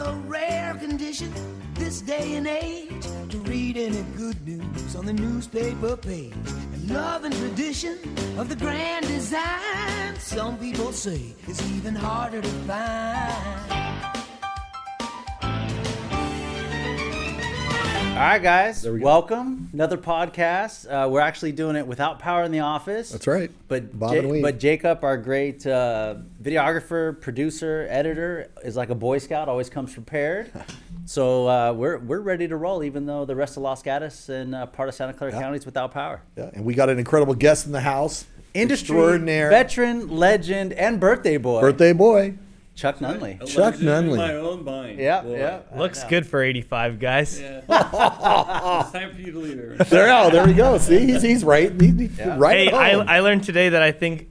a rare condition this day and age to read any good news on the newspaper page. And love and tradition of the grand design, some people say, is even harder to find. All right, guys, welcome. Another podcast. We're actually doing it without power in the office. That's right. But Bob and Weed. but Jacob, our great videographer, producer, editor, is like a Boy Scout, always comes prepared. So we're ready to roll, even though the rest of Los Gatos and part of Santa Clara County is without power. Yeah, and we got an incredible guest in the house. Industry Extraordinary. veteran, legend, and birthday boy. Birthday boy. Chuck Nunnally. Chuck Nunnally. My own mind. Yeah. Looks good for 85, guys. Yeah. It's time for you to lead her. There we go. See, he's right. He's right. Hey, at home. I learned today that I think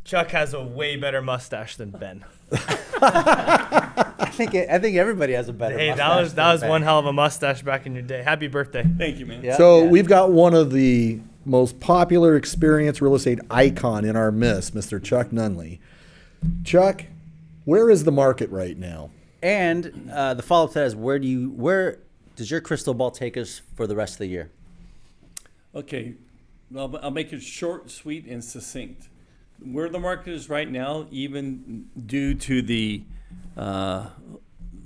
Chuck has a way better mustache than Ben. I think everybody has a better. Hey, mustache that was than one Ben. hell of a mustache back in your day. Happy birthday. Thank you, man. Yeah, So yeah. we've got one of the most popular experienced real estate icon in our midst, Mr. Chuck Nunnally. Chuck, where is the market right now? And the follow-up to that is where does your crystal ball take us for the rest of the year? Okay, I'll make it short, sweet, and succinct. Where the market is right now, even due to the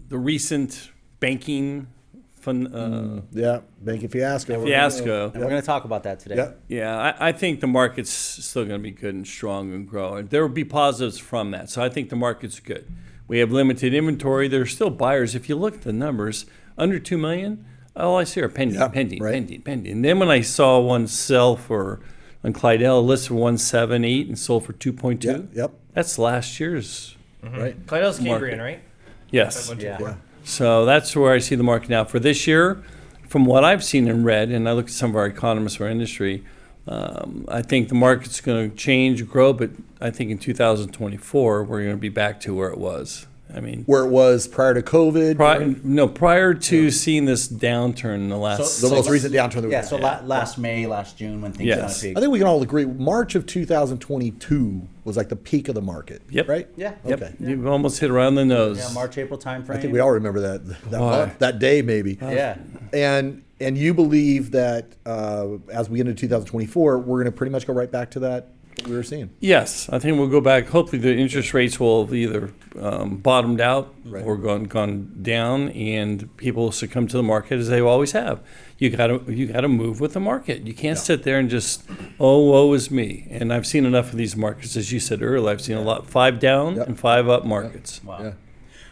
recent banking Yeah, banking fiasco. fiasco. And we're going to talk about that today. Yeah. Yeah, I think the market's still going to be good and strong and growing. There will be positives from that. So I think the market's good. We have limited inventory. There's still buyers. If you look at the numbers, under 2 million, all I see are pending. And then when I saw one sell on Clydell, listed for 178 and sold for 2.2. Yep. That's last year's. Right. Clydell's Market. Cambrian, right? Yes. Yeah. So that's where I see the market now. For this year, from what I've seen and read, and I look at some of our economists or industry, I think the market's going to change, grow, but I think in 2024, we're going to be back to where it was. I mean, Where it was prior to COVID. prior to seeing this downturn in the last. The most recent downturn that we Yeah, had. so last May, last June, when things Yes. kind of peaked. I think we can all agree March of 2022 was like the peak of the market. Yep. Right? Yeah. Okay. You've almost hit around the nose. Yeah, March, April time frame. I think we all remember that month, that day maybe. Yeah. And you believe that as we get into 2024, we're going to pretty much go right back to that we were seeing. Yes, I think we'll go back. Hopefully, the interest rates will have either bottomed out or gone down, and people will succumb to the market as they always have. You got to move with the market. You can't sit there and just woe is me. And I've seen enough of these markets, as you said earlier. I've seen a lot 5 down and 5 up markets. Wow. Yeah.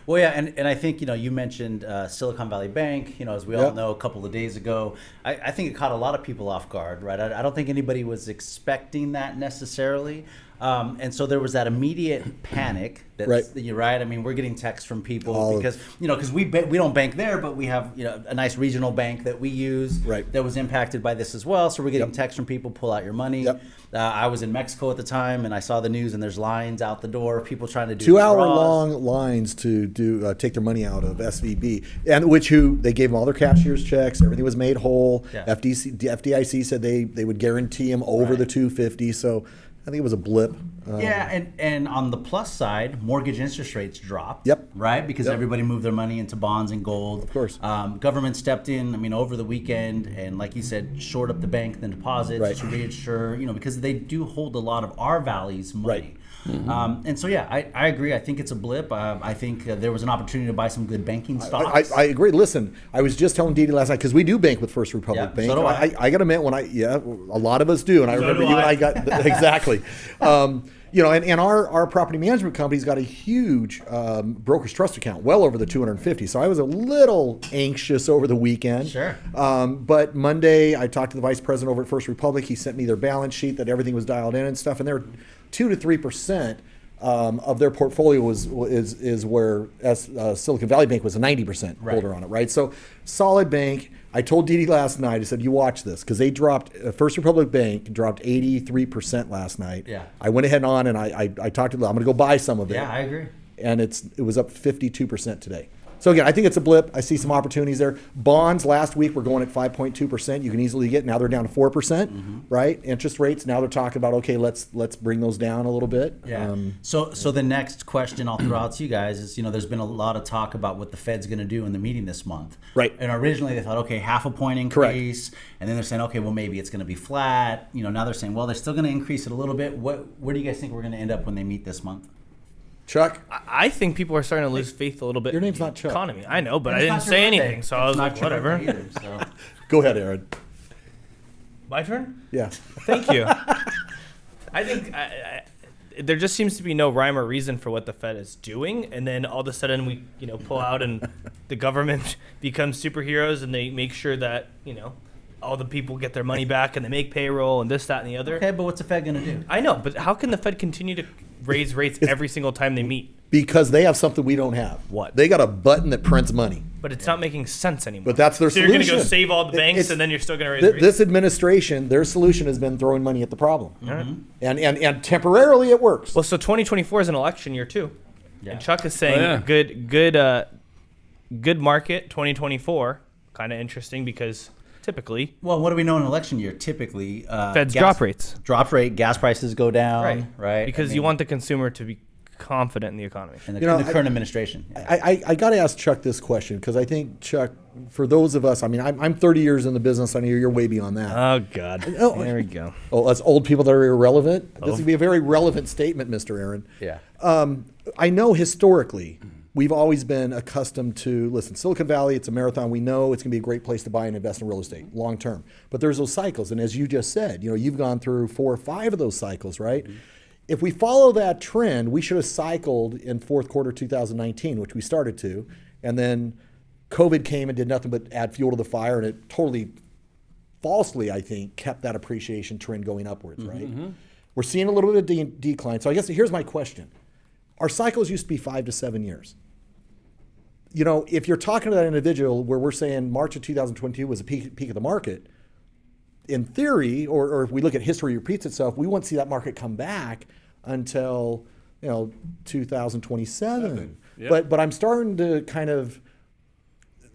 Well, yeah, and I think, you mentioned Silicon Valley Bank, as we all know a couple of days ago. I think it caught a lot of people off guard, right? I don't think anybody was expecting that necessarily. And so there was that immediate panic. You're right. I mean, we're getting texts from people because we don't bank there, but we have a nice regional bank that we use that was impacted by this as well. So we're getting texts from people, pull out your money. Yep. I was in Mexico at the time, and I saw the news, and there's lines out the door, people trying to do 2-hour-long lines to take their money out of SVB, and they gave them all their cashier's checks. Everything was made whole. Yeah. FDIC said they would guarantee them over the 250. So I think it was a blip. And on the plus side, mortgage interest rates dropped. Yep. Right? Because everybody moved their money into bonds and gold. Of course. Government stepped in, over the weekend, and like you said, shored up the bank and the deposits to reinsure, because they do hold a lot of our Valley's money. Right. Mm-hmm. And so, I agree. I think it's a blip. I think there was an opportunity to buy some good banking stocks. I agree. Listen, I was just telling Dee Dee last night, because we do bank with First Republic Bank. So do I. I got to admit, a lot of us do. And I remember you and I got, exactly. And our property management company's got a huge broker's trust account, well over the 250. So I was a little anxious over the weekend. Sure. But Monday, I talked to the vice president over at First Republic. He sent me their balance sheet that everything was dialed in and stuff. And they're 2 to 3% of their portfolio is where Silicon Valley Bank was a 90% holder on it, right? So solid bank. I told Dee Dee last night, I said, you watch this, because they dropped, First Republic Bank dropped 83% last night. Yeah. I went ahead and I talked to them. I'm going to go buy some of it. Yeah, I agree. And it was up 52% today. So again, I think it's a blip. I see some opportunities there. Bonds last week were going at 5.2%. You can easily get, now they're down to 4%, right? Interest rates, now they're talking about, okay, let's bring those down a little bit. Yeah. So the next question I'll throw out to you guys is, there's been a lot of talk about what the Fed's going to do in the meeting this month. Right. And originally they thought, okay, half a point increase. Correct. And then they're saying, okay, well, maybe it's going to be flat. Now they're saying, well, they're still going to increase it a little bit. Where do you guys think we're going to end up when they meet this month? Chuck? I think people are starting to lose faith a little bit. Your name's in the not Chuck. economy. I know, but I It's didn't not your say birthday. anything, so I was like, whatever. Either, so. Go ahead, Aaron. My turn? Yeah. Thank you. I think there just seems to be no rhyme or reason for what the Fed is doing, and then all of a sudden we, pull out and the government becomes superheroes, and they make sure that, all the people get their money back, and they make payroll and this, that, and the other. Okay, but what's the Fed going to do? I know, but how can the Fed continue to raise rates every single time they meet? Because they have something we don't have. What? They got a button that prints money. But it's not making sense anymore. But that's their so solution. you're going to go save all the banks, It's- and then you're still going to raise rates? This administration, their solution has been throwing money at the problem. Mm-hmm. And temporarily it works. Well, so 2024 is an election year too, Yeah. and Chuck is saying good market 2024. Kind of interesting because typically Well, what do we know in an election year? Typically, Feds drop rates, gas prices go down, right? Because you want the consumer to be confident in the economy. in the current administration. I got to ask Chuck this question because I think, Chuck, for those of us, I'm 30 years in the business. I know you're way beyond that. Oh God, Oh. there we go. Oh, that's old people that are irrelevant? This would be a very relevant statement, Mr. Aaron. Yeah. I know historically we've always been accustomed to, listen, Silicon Valley, it's a marathon. We know it's going to be a great place to buy and invest in real estate long term. But there's those cycles. And as you just said, you've gone through 4 or 5 of those cycles, right? Mm-hmm. If we follow that trend, we should have cycled in fourth quarter 2019, which we started to. And then COVID came and did nothing but add fuel to the fire. And it totally falsely, I think, kept that appreciation trend going upwards, right? Mm-hmm. We're seeing a little bit of decline. So I guess here's my question. Our cycles used to be 5 to 7 years. If you're talking to that individual where we're saying March of 2022 was a peak of the market, in theory, or if we look at history repeats itself, we won't see that market come back until 2027. Yep. But I'm starting to kind of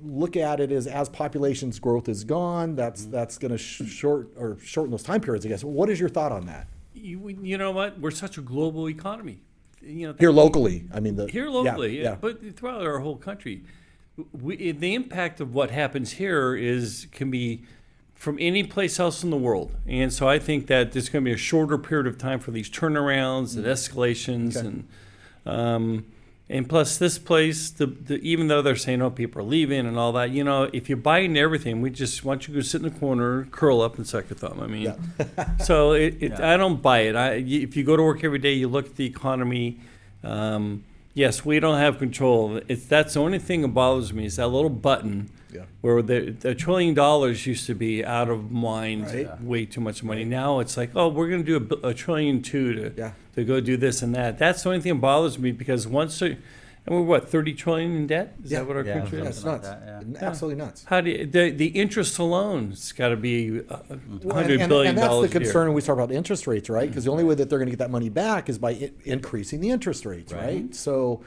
look at it as population's growth is gone. That's going to shorten those time periods, I guess. What is your thought on that? You know what? We're such a global economy. Here locally, here locally, yeah. But throughout our whole country, the impact of what happens here can be from any place else in the world. And so I think that there's going to be a shorter period of time for these turnarounds and escalations. Okay. And plus this place, even though they're saying, people are leaving and all that, if you buy into everything, we just want you to go sit in the corner, curl up and suck your thumb. So I don't buy it. If you go to work every day, you look at the economy, yes, we don't have control. That's the only thing that bothers me is that little button where the $1 trillion used to be out of mind, right? Way too much money. Now it's like, we're going to do $1.2 trillion to go do this and that. That's the only thing that bothers me because we're what, 30 trillion in debt? Is that what our country is? That's nuts. Absolutely nuts. How do you, the interest alone has got to be $100 billion. And that's the concern when we talk about interest rates, right? Because the only way that they're going to get that money back is by increasing the interest rates, right? So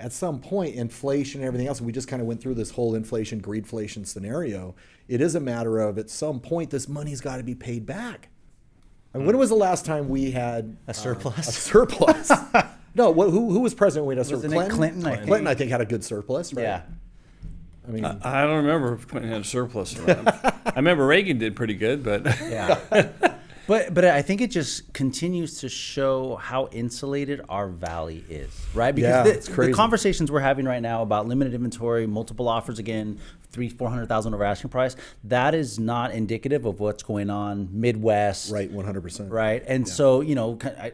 at some point, inflation and everything else, and we just kind of went through this whole inflation, greedflation scenario. It is a matter of at some point, this money's got to be paid back. When was the last time we had a surplus? A surplus. No, who was president when we had a surplus? Clinton? Clinton, I think, had a good surplus, right? Yeah. I don't remember if Clinton had a surplus or not. I remember Reagan did pretty good, but yeah. But I think it just continues to show how insulated our valley is, right? Because the conversations we're having right now about limited inventory, multiple offers again, 300,000-400,000 over asking price, that is not indicative of what's going on Midwest. Right, 100%. Right, and so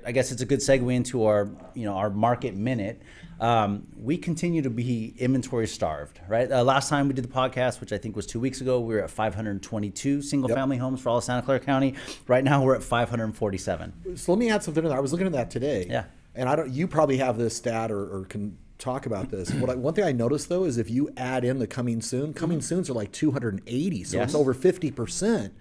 I guess it's a good segue into our our market minute. We continue to be inventory starved, right? Last time we did the podcast, which I think was 2 weeks ago, we were at 522 single-family homes for all of Santa Clara County. Right now, we're at 547. So let me add something to that. I was looking at that today. Yeah. And you probably have this stat or can talk about this. One thing I noticed, though, is if you add in the coming soons are like 280. So it's over 50%.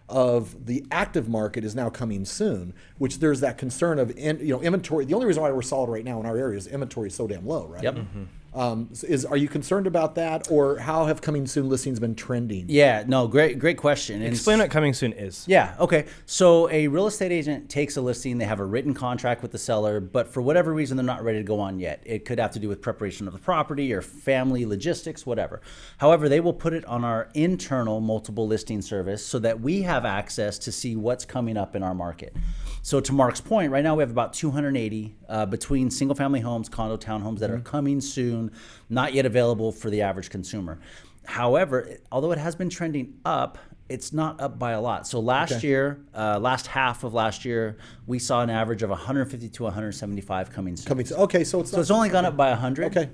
Of the active market is now coming soon, which there's that concern of inventory. The only reason why we're solid right now in our area is inventory is so damn low, right? Yep. Are you concerned about that, or how have coming soon listings been trending? Yeah, no, great question. And Explain what coming soon is. Yeah, okay. So a real estate agent takes a listing, they have a written contract with the seller, but for whatever reason, they're not ready to go on yet. It could have to do with preparation of the property or family logistics, whatever. However, they will put it on our internal multiple listing service so that we have access to see what's coming up in our market. So to Mark's point, right now we have about 280 between single family homes, condo townhomes that are coming soon, not yet available for the average consumer. However, although it has been trending up, it's not up by a lot. So last year, last half of last year, we saw an average of 150 to 175 coming soon. Okay, so it's only gone up by 100. Okay.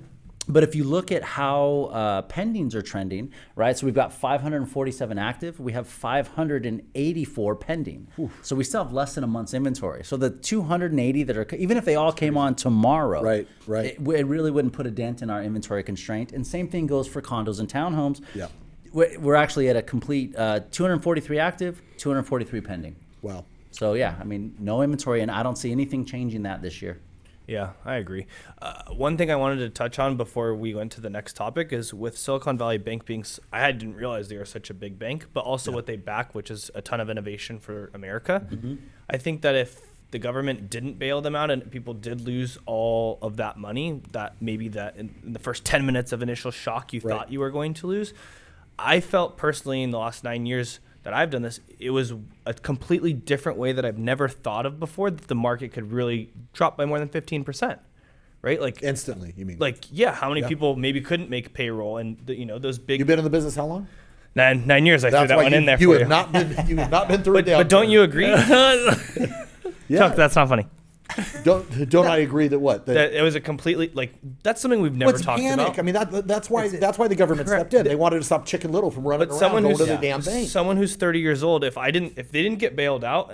But if you look at how pendings are trending, right? So we've got 547 active. We have 584 pending. Oof. So we still have less than a month's inventory. So the 280 that are, even if they all came on tomorrow, right. It really wouldn't put a dent in our inventory constraint. And same thing goes for condos and townhomes. Yeah. We're actually at a complete 243 active, 243 pending. Wow. So yeah, I mean, no inventory, and I don't see anything changing that this year. Yeah, I agree. One thing I wanted to touch on before we went to the next topic is with Silicon Valley Bank being, I didn't realize they were such a big bank, but also what they back, which is a ton of innovation for America. Mm-hmm. I think that if the government didn't bail them out and people did lose all of that money, that maybe that in the first 10 minutes of initial shock you thought you were going to lose, I felt personally in the last 9 years that I've done this, it was a completely different way that I've never thought of before, that the market could really drop by more than 15%, right? Like instantly, you mean? Like, yeah, how many people maybe couldn't make payroll, and those big. You've been in the business how long? 9 years. I threw that one in there for you. You have not been through it. But don't you agree? Chuck, that's not funny. Don't I agree that what? That it was a completely, like, that's something we've never talked about. I mean, that's why the government stepped in. They wanted to stop Chicken Little from running around going to the damn bank. Someone who's 30 years old, if they didn't get bailed out,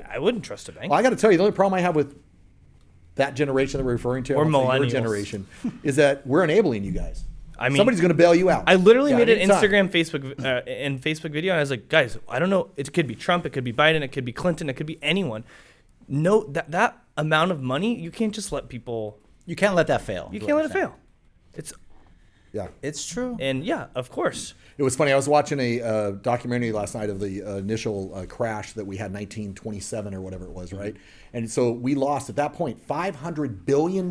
I wouldn't trust a bank. Well, I got to tell you, the only problem I have with that generation that we're referring to, or millennials, your generation, is that we're enabling you guys. I mean, somebody's going to bail you out. I literally made an Instagram, Facebook video, and I was like, guys, I don't know. It could be Trump, it could be Biden, it could be Clinton, it could be anyone. No, that amount of money, you can't just let people. You can't let that fail. You can't let it fail. It's true. And yeah, of course. It was funny. I was watching a documentary last night of the initial crash that we had in 1927 or whatever it was, right? And so we lost at that point $500 billion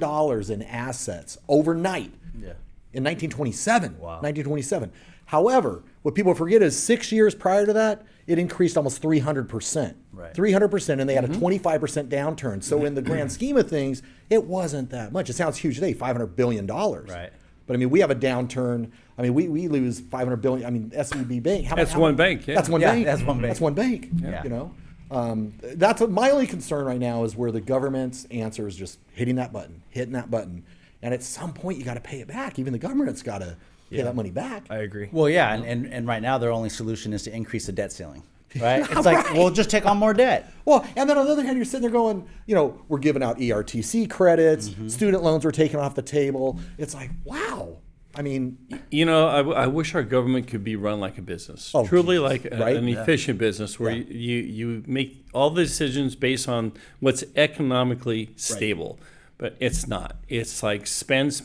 in assets overnight in 1927. Wow. 1927. However, what people forget is 6 years prior to that, it increased almost 300%. Right. 300%, and they had a 25% downturn. So in the grand scheme of things, it wasn't that much. It sounds huge today, $500 billion. Right. But I mean, we have a downturn. I mean, we lose $500 billion. I mean, SVB Bank. That's one bank. Yeah. That's one bank. That's one bank. That's one bank. Yeah. You know, that's my only concern right now is where the government's answer is just hitting that button, and at some point you got to pay it back. Even the government's got to pay that money back. I agree. Well, yeah, and right now their only solution is to increase the debt ceiling. Right? It's like, well, just take on more debt. Well, and then on the other hand, you're sitting there going, you know, we're giving out ERTC credits, student loans were taken off the table. It's like, wow. I mean, you know, I wish our government could be run like a business, truly like an efficient business where you make all the decisions based on what's economically stable. But it's not. It's like spend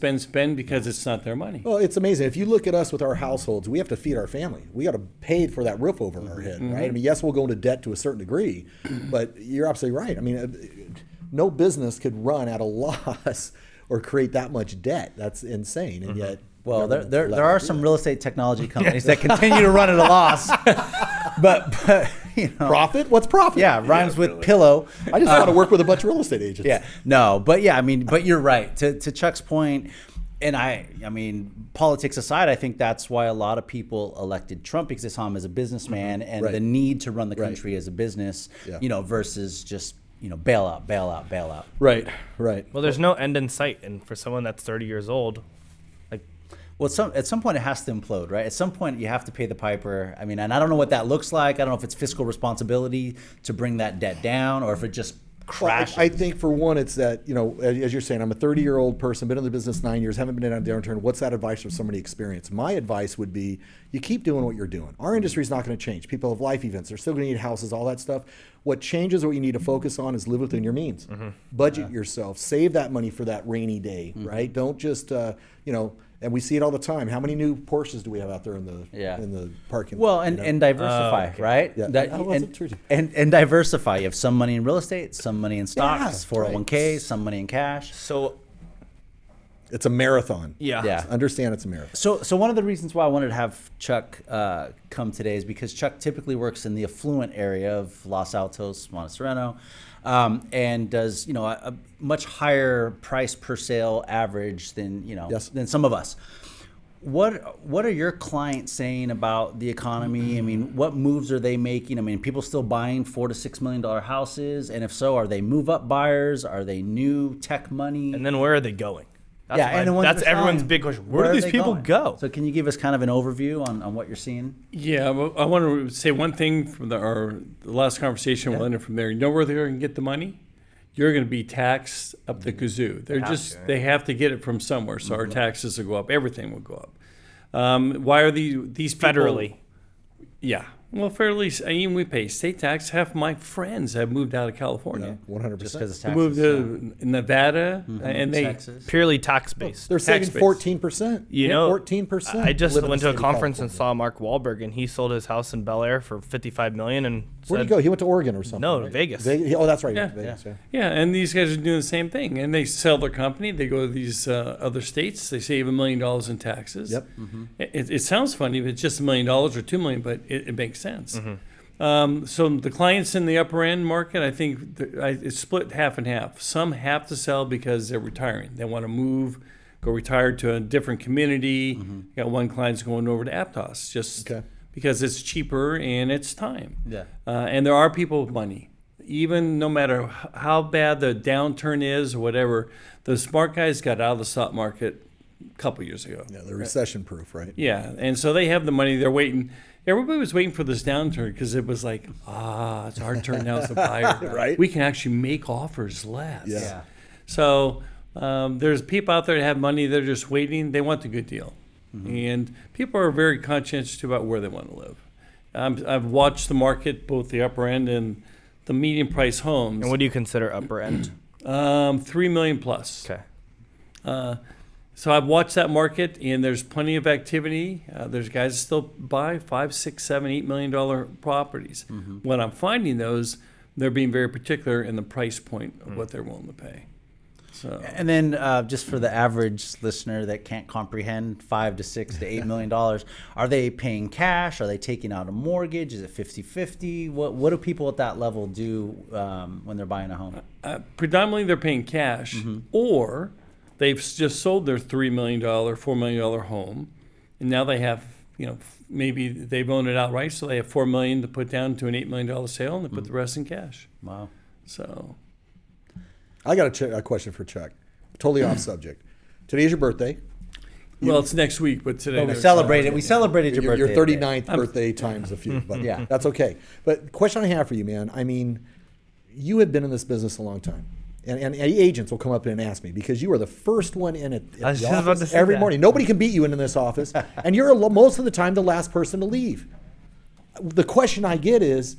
because it's not their money. Well, it's amazing. If you look at us with our households, we have to feed our family. We got to pay for that roof over our head, right? I mean, yes, we'll go into debt to a certain degree, but you're absolutely right. I mean, no business could run at a loss or create that much debt. That's insane, and yet. Well, there are some real estate technology companies that continue to run at a loss, but you know, profit? What's profit? Yeah, rhymes with pillow. I just want to work with a bunch of real estate agents. Yeah, no, but yeah, I mean, but you're right. To Chuck's point, and I mean, politics aside, I think that's why a lot of people elected Trump, because they saw him as a businessman and the need to run the country as a business, you know, versus just, you know, bail out. Right. Well, there's no end in sight, and for someone that's 30 years old. Well, at some point it has to implode, right? At some point you have to pay the piper. I mean, and I don't know what that looks like. I don't know if it's fiscal responsibility to bring that debt down, or if it just crashing. I think for one, it's that, as you're saying, I'm a 30-year-old person, been in the business 9 years, haven't been in a downturn. What's that advice from somebody experienced? My advice would be you keep doing what you're doing. Our industry is not going to change. People have life events. They're still going to need houses, all that stuff. What changes, what you need to focus on is live within your means. Budget yourself. Save that money for that rainy day, right? Don't just, and we see it all the time. How many new Porsches do we have out there in the parking lot? Well, and diversify, right? Yeah. And diversify. You have some money in real estate, some money in stocks, Yeah, 401k, some money in cash. So it's a marathon. Yeah. Understand it's a marathon. So one of the reasons why I wanted to have Chuck come today is because Chuck typically works in the affluent area of Los Altos, Monte Sereno, and does a much higher price per sale average than than some of us. What are your clients saying about the economy? I mean, what moves are they making? I mean, people still buying $4 to $6 million houses, and if so, are they move up buyers? Are they new tech money? and then where are they going? That's everyone's big question. Where do these people go? So can you give us kind of an overview on what you're seeing? Yeah, well, I want to say one thing from the last conversation. We'll end it from there. You know where they're going to get the money? You're going to be taxed up the kazoo. They have to get it from somewhere. So our taxes will go up. Everything will go up. Why are these people, Federally? Yeah. Well, even we pay state tax. Half my friends have moved out of California. 100%. Just because it's They taxes. moved to Nevada, and they Texas. Purely tax based. They're saving Tax base. 14%. 14%. I just living went in to a the state of conference and California. saw Mark Wahlberg, and he sold his house in Bel Air for $55 million. And Where'd he go? He went to Oregon or something. No, right? Vegas. Oh, that's right. Yeah. Vegas, yeah. Yeah, and these guys are doing the same thing. And they sell their company. They go to these other states. They save $1 million in taxes. Yep. It sounds funny if it's just $1 million or $2 million, but it makes sense. So the clients in the upper end market, I think it's split half and half. Some have to sell because they're retiring. They want to move, go retire to a different community. Got one client's going over to Aptos just because it's cheaper and it's time. Yeah. And there are people with money. Even no matter how bad the downturn is or whatever, the smart guys got out of the stock market a couple years ago. Yeah, they're recession proof, right? Yeah, and so they have the money. They're waiting. Everybody was waiting for this downturn because it was like, it's our turn now as a buyer. Right. We can actually make offers less. Yeah. So there's people out there that have money. They're just waiting. They want the good deal. And people are very conscientious about where they want to live. I've watched the market, both the upper end and the medium price homes. And what do you consider upper end? $3 million plus. Okay. So I've watched that market, and there's plenty of activity. There's guys that still buy $5, $6, $7, $8 million properties. When I'm finding those, they're being very particular in the price point of what they're willing to pay. So And then just for the average listener that can't comprehend $5 to $6 to $8 million, are they paying cash? Are they taking out a mortgage? Is it 50-50? What do people at that level do when they're buying a home? predominantly they're paying cash, or they've just sold their $3 million, $4 million home, and now they have, maybe they've owned it outright, so they have $4 million to put down to an $8 million sale, and they put the rest in cash. Wow. So I got a question for Chuck. Totally off subject. Today's your birthday. well, it's next week, but today We there's- celebrated your Your birthday. 39th birthday times a few, but Yeah. that's okay. But the question I have for you, man, I mean, you have been in this business a long time. And agents will come up and ask me because you are the first one in at I was the just about office to say every that. morning. Nobody can beat you in this office, and you're most of the time the last person to leave. The question I get is,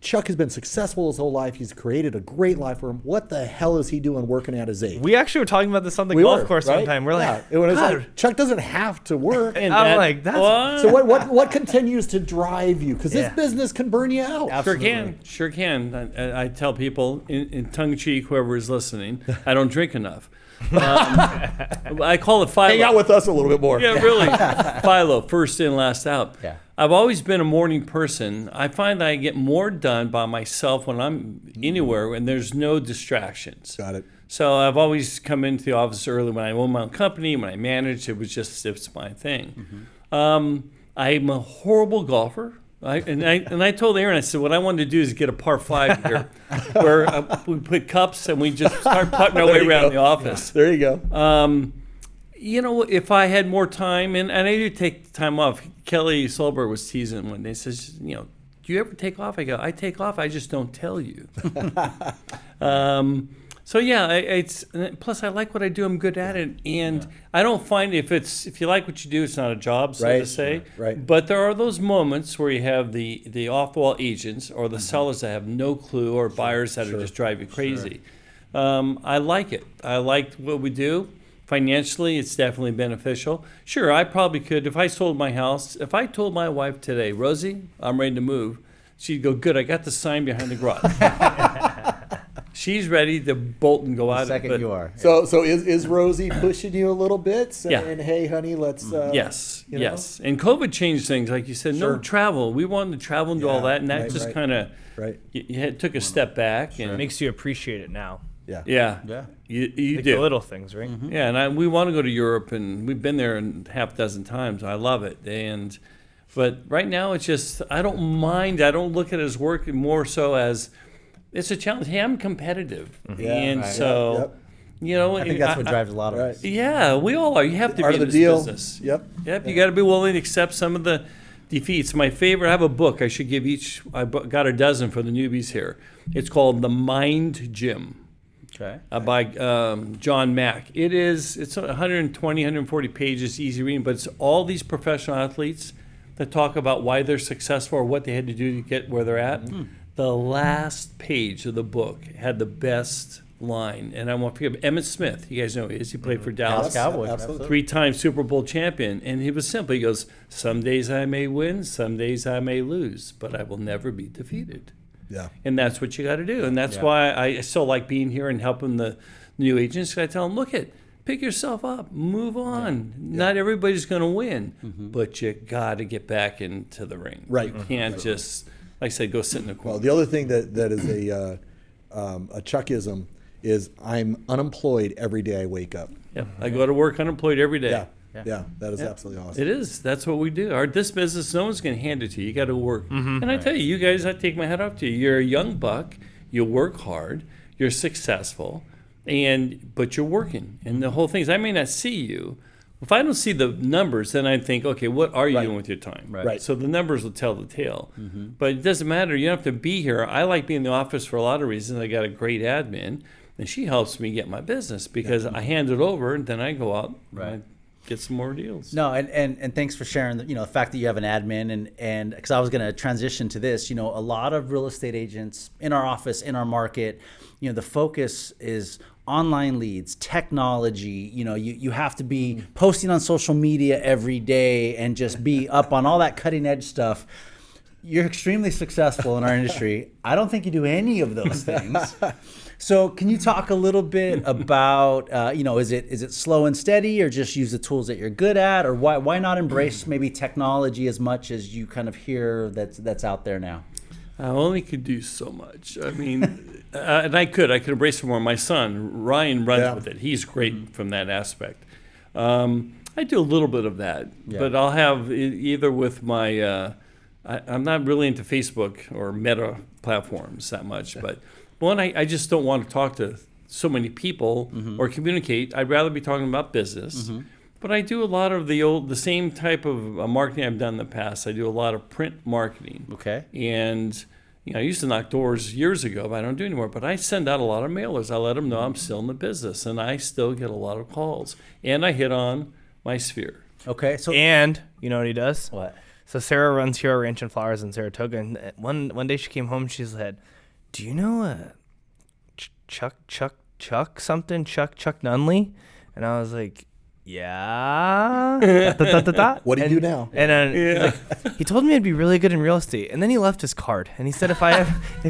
Chuck has been successful his whole life. He's created a great life for him. What the hell is he doing working at his age? We actually were talking about this on the We golf were, course right? one time. We're like, It was God. like, Chuck doesn't have to work. And I'm that- like, that's What? So what continues to drive you? Because this Yeah. business can burn you out. Sure can. I tell people in tongue in cheek, whoever is listening, I don't drink enough. I call it Philo. Hang out with us a little bit more. Yeah, really. Philo, first in, last out. Yeah. I've always been a morning person. I find that I get more done by myself when I'm anywhere and there's no distractions. Got it. So I've always come into the office early when I own my own company, when I managed, it's my thing. I'm a horrible golfer. I told Aaron, I said, what I wanted to do is get a par 5 here, where we put cups and we just start putting our way around the office. There you go. If I had more time, and I do take time off. Kelly Solberg was teasing one day, says, do you ever take off? I go, I take off, I just don't tell you. So yeah, it's plus I like what I do. I'm good at it, and I don't find if you like what you do, it's not a job, so to say. Right. But there are those moments where you have the off-wall agents or the sellers that have no clue, or buyers that are just drive you crazy. I like it. I like what we do. Financially, it's definitely beneficial. Sure, I probably could, if I sold my house, if I told my wife today, Rosie, I'm ready to move, she'd go, good, I got the sign behind the garage. She's ready to bolt and go out. Second you are. So is Rosie pushing you a little bit, saying, Yeah. hey, honey, let's... Yes, you know? yes. And COVID changed things, like you said, no Sure. travel. We wanted to travel and do all Yeah, that, and that right, just right. kind of, Right. took a step back. It And makes you appreciate it now. Yeah. Yeah. you Like do. the little things, right? Yeah, and we want to go to Europe, and we've been there a half dozen times. I love it, but right now it's just I don't mind. I don't look at it as work, more so as it's a challenge. Hey, I'm competitive, Yeah, and right. so Yep. you know, I think that's what drives a lot of Right. us. Yeah, we all are. You have to Part be of in the this deal. business. Yep. You got to be willing to accept some of the defeats. My favorite. I have a book. I should give each. Got a dozen for the newbies here. It's called The Mind Gym. Okay. By John Mack. It's 120, 140 pages, easy reading, but it's all these professional athletes that talk about why they're successful or what they had to do to get where they're at. The last page of the book had the best line, and I won't forget Emmitt Smith. You guys know who he is. He played for Dallas. Cowboys. Absolutely. 3-time Super Bowl champion, and he was simple. He goes, some days I may win, some days I may lose, but I will never be defeated. Yeah. And that's what you got to do. And that's why I still like being here and helping the new agents. I tell them, pick yourself up, move on. Not everybody's going to win, but you got to get back into the ring. Right. You can't just, like I said, go sit in the corner. Well, the other thing that is a Chuckism is I'm unemployed every day I wake up. Yep. I go to work unemployed every day. Yeah. That is absolutely awesome. It is. That's what we do. This business, no one's going to hand it to you. You got to work. And I tell you, you guys, I take my hat off to you. You're a young buck. You work hard. You're successful, but you're working. And the whole thing is, I may not see you. If I don't see the numbers, then I think, okay, what are you doing with your time? Right. So the numbers will tell the tale. But it doesn't matter. You don't have to be here. I like being in the office for a lot of reasons. I got a great admin, and she helps me get my business because I hand it over, and then I go out. Right. And I get some more deals. No, and thanks for sharing the fact that you have an admin and because I was going to transition to this, a lot of real estate agents in our office, in our market, the focus is online leads, technology, you have to be posting on social media every day and just be up on all that cutting edge stuff. You're extremely successful in our industry. I don't think you do any of those things. So can you talk a little bit about, is it slow and steady or just use the tools that you're good at, or why not embrace maybe technology as much as you kind of hear that's out there now? I only could do so much. I mean, and I could embrace it more. My son, Ryan, runs with it. He's great from that aspect. I do a little bit of that, but I'll have either with my, I'm not really into Facebook or Meta platforms that much, but one, I just don't want to talk to so many people or communicate. I'd rather be talking about business. But I do a lot of the same type of marketing I've done in the past. I do a lot of print marketing. Okay. And I used to knock doors years ago, but I don't do anymore. But I send out a lot of mailers. I let them know I'm still in the business, and I still get a lot of calls. And I hit on my sphere. Okay. So And you know what he does? what? So Sarah runs Hero Ranch and Flowers in Saratoga, and one day she came home. She said, "Do you know Chuck Nunnally?" And I was like, "Yeah." What do you do now? And then he told me I'd be really good in real estate, and then he left his card, and he said if I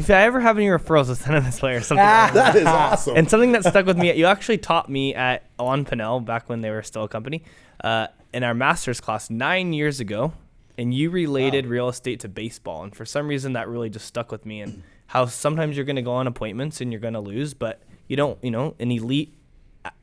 ever have any referrals, I'll send him this way or something. Like that. That is awesome. And something that stuck with me, you actually taught me at On Pinnell back when they were still a company, in our master's class 9 years ago, and you related real estate to baseball, and for some reason that really just stuck with me, and how sometimes you're going to go on appointments and you're going to lose, but you don't, an elite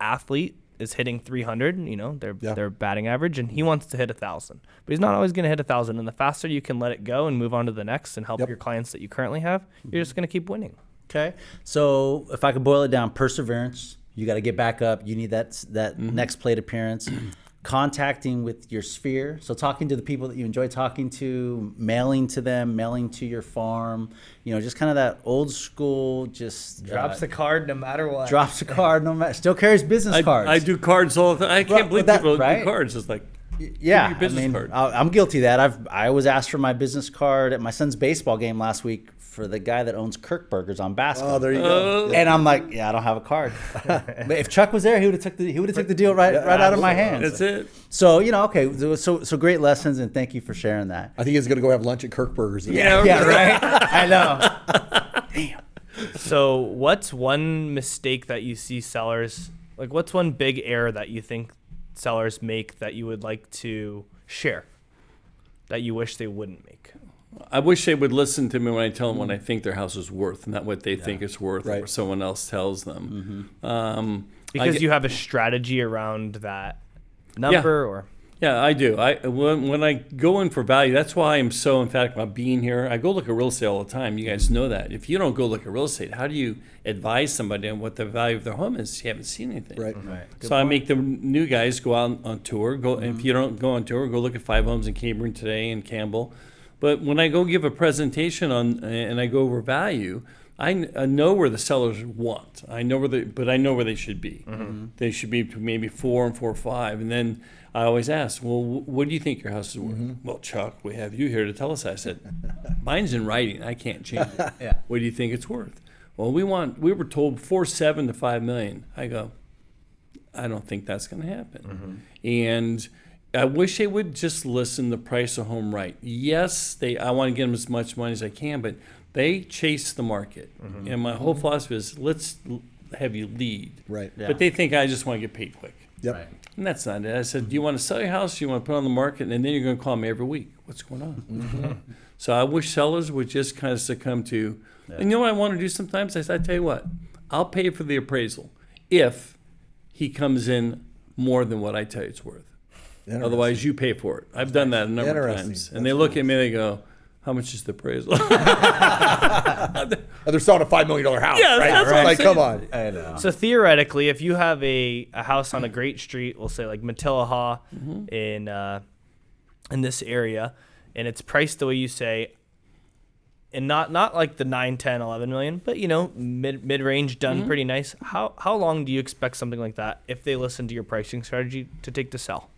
athlete is hitting 300, their batting average, and he wants to hit 1,000, but he's not always going to hit 1,000. And the faster you can let it go and move on to the next and help your clients that you currently have, you're just going to keep winning. Okay. So if I could boil it down, perseverance, you got to get back up. You need that next plate appearance. contacting with your sphere. So talking to the people that you enjoy talking to, mailing to them, mailing to your farm, just kind of that old school, just Drops the card no matter what. drops a card, no matter, still carries business cards. I do cards all the time. I can't believe people right? do cards. It's like, Yeah, your business card. I'm guilty of that. I was asked for my business card at my son's baseball game last week for the guy that owns Kirk Burgers on Basco. Oh, there you go. And I'm like, I don't have a card. But if Chuck was there, he would have took the deal right out of my hands. That's it. So okay, so great lessons, and thank you for sharing that. I think he's going to go have lunch at Kirk Burgers. Yeah, right. I know. Damn. So what's one mistake that you see sellers, like what's one big error that you think sellers make that you would like to share, that you wish they wouldn't make? I wish they would listen to me when I tell them what I think their house is worth, not what they think it's worth, Right. or someone else tells them. Because you have a strategy around that number, or Yeah, I do. When I go in for value, that's why I'm so emphatic about being here. I go look at real estate all the time. You guys know that. If you don't go look at real estate, how do you advise somebody on what the value of their home is? You haven't seen anything. Right. So I make the new guys go out on tour. If you don't go on tour, go look at 5 homes in Cambrian today and Campbell. But when I go give a presentation and I go over value, I know where the sellers want. I know where they should be. They should be maybe 4 and 4.5, and then I always ask, well, what do you think your house is worth? Well, Chuck, we have you here to tell us. I said, mine's in writing. I can't change it. Yeah. What do you think it's worth? Well, we were told 4.7 to 5 million. I go, I don't think that's going to happen. And I wish they would just listen the price of home right. Yes, I want to get them as much money as I can, but they chase the market. And my whole philosophy is let's have you lead. Right. Yeah. But they think I just want to get paid quick. Yep. Right. And that's not it. I said, do you want to sell your house? Do you want to put it on the market? And then you're going to call me every week. What's going on? So I wish sellers would just kind of succumb to, and you know what I want to do sometimes? I said, I tell you what, I'll pay for the appraisal if he comes in more than what I tell you it's worth. Otherwise, you pay for it. I've done that a number of Interesting. times. And they look at me and they go, how much is the appraisal? And they're selling a $5 million house. Yeah, right? that's what I'm Like, saying. come on. I know. So theoretically, if you have a house on a great street, we'll say like Matillahaw in this area, and it's priced the way you say, and not like the 9, 10, 11 million, but mid range done pretty nice. How long do you expect something like that, if they listen to your pricing strategy, to take to sell?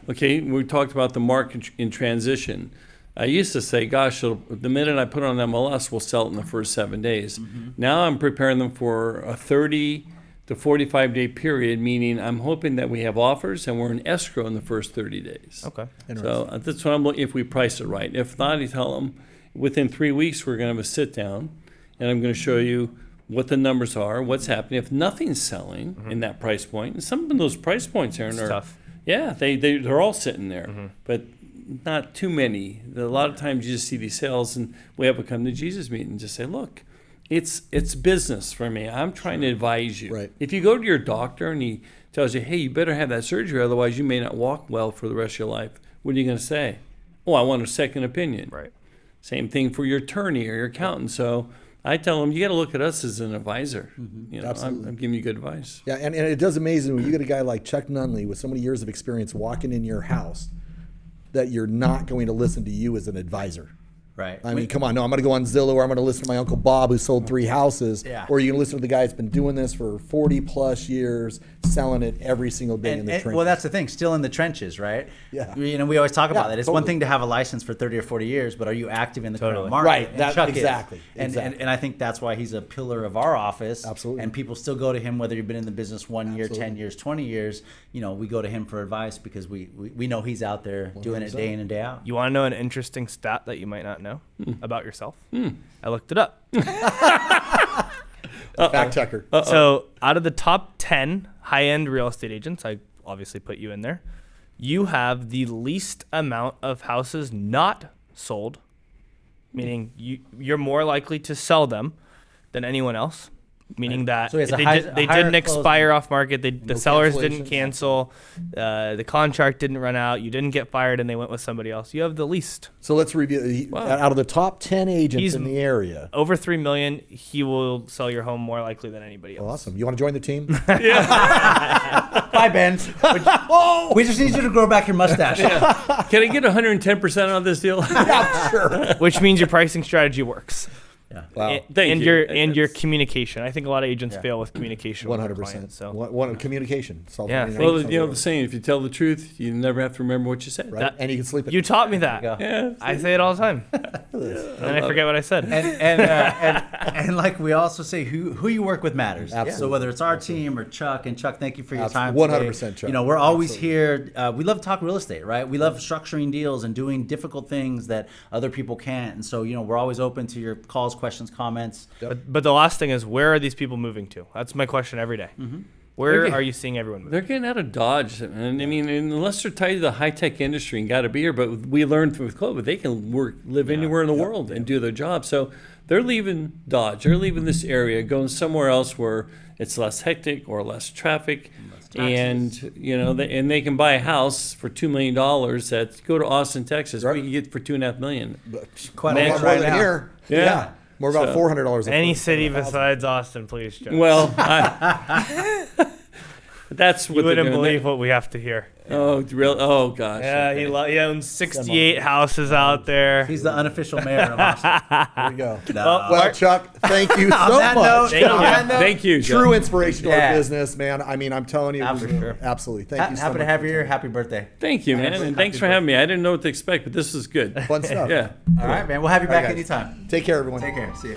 Okay, we talked about the market in transition. I used to say, gosh, the minute I put it on MLS, we'll sell it in the first 7 days. Now I'm preparing them for a 30 to 45 day period, meaning I'm hoping that we have offers and we're in escrow in the first 30 days. Okay. So that's what I'm looking, if we price it right. If not, you tell them within 3 weeks we're going to have a sit down and I'm going to show you what the numbers are, what's happening. If nothing's selling in that price point, and some of those price points, Aaron, It's are tough. yeah, they're all sitting there, but not too many. A lot of times you just see these sales, and we have a come to Jesus meeting and just say, look, it's business for me. I'm trying to advise you. Right. If you go to your doctor and he tells you, hey, you better have that surgery, otherwise you may not walk well for the rest of your life, what are you going to say? Oh, I want a second opinion. Right. Same thing for your attorney or your accountant. So I tell them, you got to look at us as an advisor. Absolutely. I'm giving you good advice. Yeah, and it does amaze me when you get a guy like Chuck Nunnally with so many years of experience walking in your house that you're not going to listen to you as an advisor. Right. I mean, come on. No, I'm going to go on Zillow, or I'm going to listen to my Uncle Bob who sold 3 houses. Yeah. Or you're going to listen to the guy that's been doing this for 40 plus years, selling it every single day in the trenches. Well, that's the thing. Still in the trenches, right? Yeah. We always talk about that. It's one totally. thing to have a license for 30 or 40 years, but are you active in the Totally. current market? Right, And that- Chuck is. exactly, And, exactly. and I think that's why he's a pillar of our office. Absolutely. And people still go to him whether you've been in the business 1 year, 10 years, 20 years. We go to him for advice because we know he's out there doing it day in and day out. You want to know an interesting stat that you might not know about yourself? I looked it up. Fact checker. So out of the top 10 high-end real estate agents, I obviously put you in there, you have the least amount of houses not sold, meaning you're more likely to sell them than anyone else. meaning that So he has a they, high- they a higher didn't expire off market. The sellers didn't cancellations. cancel. The contract didn't run out. You didn't get fired, and they went with somebody else. You have the least. So let's review. Wow. Out of the top 10 agents He's- in the area. Over $3 million, he will sell your home more likely than anybody else. Awesome. You want to join the team? Bye, Ben. We just need you to grow back your mustache. Can I get 110% on this deal? Which means your pricing strategy works. Wow. And, Thank and you. your communication. I think a lot of agents fail with communication. with their 100%. clients, so One communication. Solve Yeah, any- Well, solve you know it. the saying: if you tell the truth, you never have to remember what you said. Right? And you can sleep at you taught me that. go. Yeah. I say it all the time, and then I forget what I said. And like we also say, who you work with matters. Absolutely. So whether it's our team or Chuck, and Chuck, thank you for your time. 100% today. Chuck. You know, we're always here. We love to talk real estate, right? We love structuring deals and doing difficult things that other people can't. And so, you know, we're always open to your calls, questions, comments. But the last thing is, where are these people moving to? That's my question every day. Where Okay. are you seeing everyone move? They're getting out of Dodge, and I mean, unless they're tied to the high tech industry and got to be here. But we learned with COVID, they can live anywhere in the world and do their job. So they're leaving Dodge. They're leaving this area, going somewhere else where it's less hectic or less traffic, and you know, they can buy a house for $2 million. That go to Austin, Texas. We can get for $2.5 million. Quite More a lot more right than now. here. Yeah. More about So- $400 a Any foot. city besides Austin, please, Joe. Well, that's you what they're wouldn't doing. believe what we have to hear. Oh, real? Oh, gosh. Yeah, okay. he owns 68 houses out there. He's the unofficial mayor of Austin. There we go. No. Well, Chuck, thank you On so that much. note, Thank you. on that note, Thank you, Joe. True inspiration to Yeah. our business, man. I mean, I'm telling you, For sure. absolutely. Thank you so happy much. to have you here. Happy birthday. Thank you, man, and thanks for having me. I didn't know what to expect, but this was good. Fun stuff. Yeah. All right, man. We'll have you All right, back guys. anytime. Take care, everyone. Take care. See you.